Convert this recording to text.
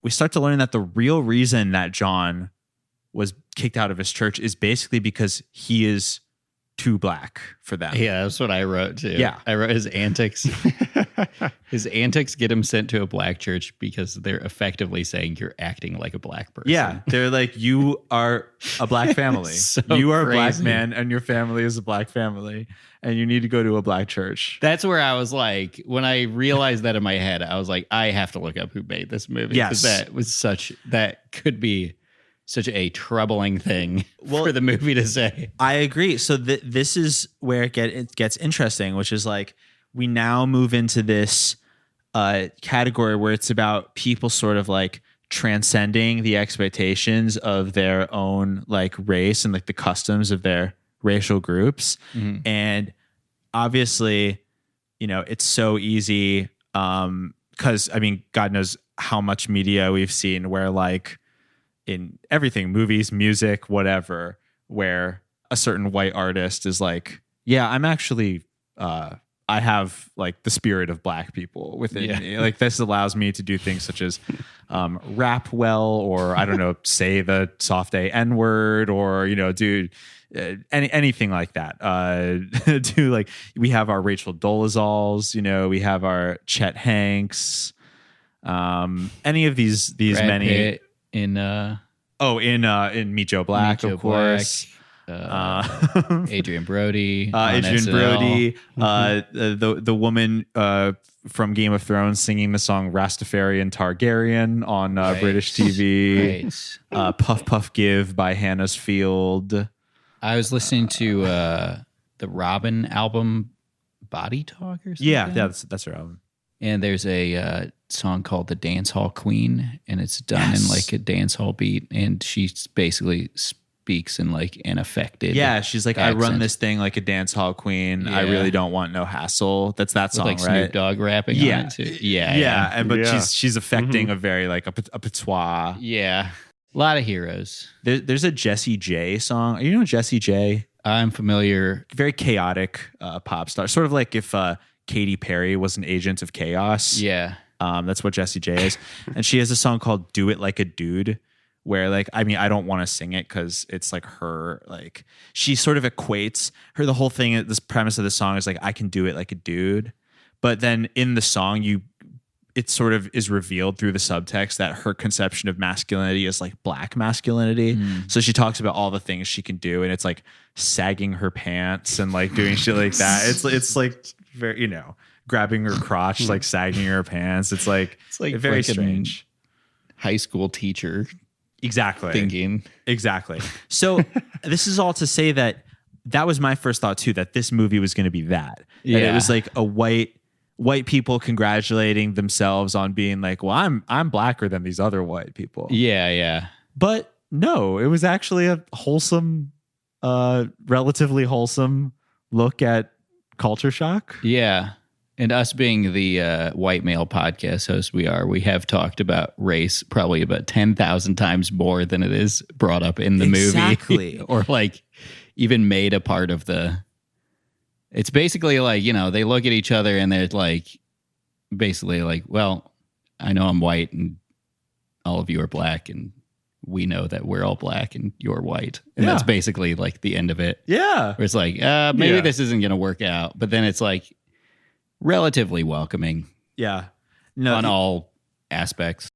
we start to learn that the real reason that John was kicked out of his church is basically because he is too black for them. Yeah, that's what I wrote too. Yeah. I wrote his antics. His antics get him sent to a black church because they're effectively saying you're acting like a black person. Yeah, they're like, you are a black family. So you are crazy. a black man and your family is a black family and you need to go to a black church. That's where I was like, when I realized that in my head, I was like, I have to look up who made this movie. Yes. That could be such a troubling thing for the movie to say. I agree. So this is where it gets interesting, which is like we now move into this category where it's about people sort of like transcending the expectations of their own like race and like the customs of their racial groups. Mm-hmm. And obviously, you know, it's so easy because I mean, God knows how much media we've seen where like in everything, movies, music, whatever, where a certain white artist is like, yeah, I'm actually, I have like the spirit of black people within me. Like this allows me to do things such as rap well, or I don't know, say the soft A N-word, or, you know, do anything like that. Do like, we have our Rachel Dolezals, you know, we have our Chet Hanks, any of these Brad many Pitt in Meet Joe Black, Meet Joe of course. Adrian Brody. Adrian SNL. Brody, the woman from Game of Thrones singing the song Rastafarian Targaryen on British TV. Right. Puff Puff Give by Hannah's Field. I was listening to the Robin album, Body Talk or something. Yeah, that's her album. And there's a song called The Dance Hall Queen, and it's done in like a dance hall beat, and she basically speaks in like an affected she's like, accent. I run this thing like a dance hall queen. I Yeah. really don't want no hassle. That's that song, with like right? Snoop Dogg rapping on it too. But she's affecting a very like a patois. Yeah. A lot of heroes. There's a Jessie J song. You know Jessie J? I'm familiar. Very chaotic pop star. Sort of like if Katy Perry was an agent of chaos. Yeah. That's what Jessie J is. And she has a song called Do It Like a Dude, where like, I mean, I don't want to sing it because it's like her, like she sort of equates her, the whole thing, this premise of the song is like, I can do it like a dude. But then in the song, it sort of is revealed through the subtext that her conception of masculinity is like black masculinity. So she talks about all the things she can do, and it's like sagging her pants and like doing shit like that. It's like very, you know, grabbing her crotch, like sagging her pants. It's like very strange. High school teacher. Exactly. Thinking. Exactly. So this is all to say that was my first thought too, that this movie was going to be that. Yeah. That it was like a white people congratulating themselves on being like, well, I'm blacker than these other white people. Yeah, yeah. But no, it was actually a wholesome, relatively wholesome look at culture shock. Yeah. And us being the white male podcast host we have talked about race probably about 10,000 times more than it is brought up in the movie. Or like even made a part of the... It's basically like, you know, they look at each other and they're like, basically like, well, I know I'm white and all of you are black and we know that we're all black and you're white. And that's basically like the end of it. Yeah. Where it's like, maybe this isn't going to work out. But then it's like relatively welcoming. Yeah. On all aspects.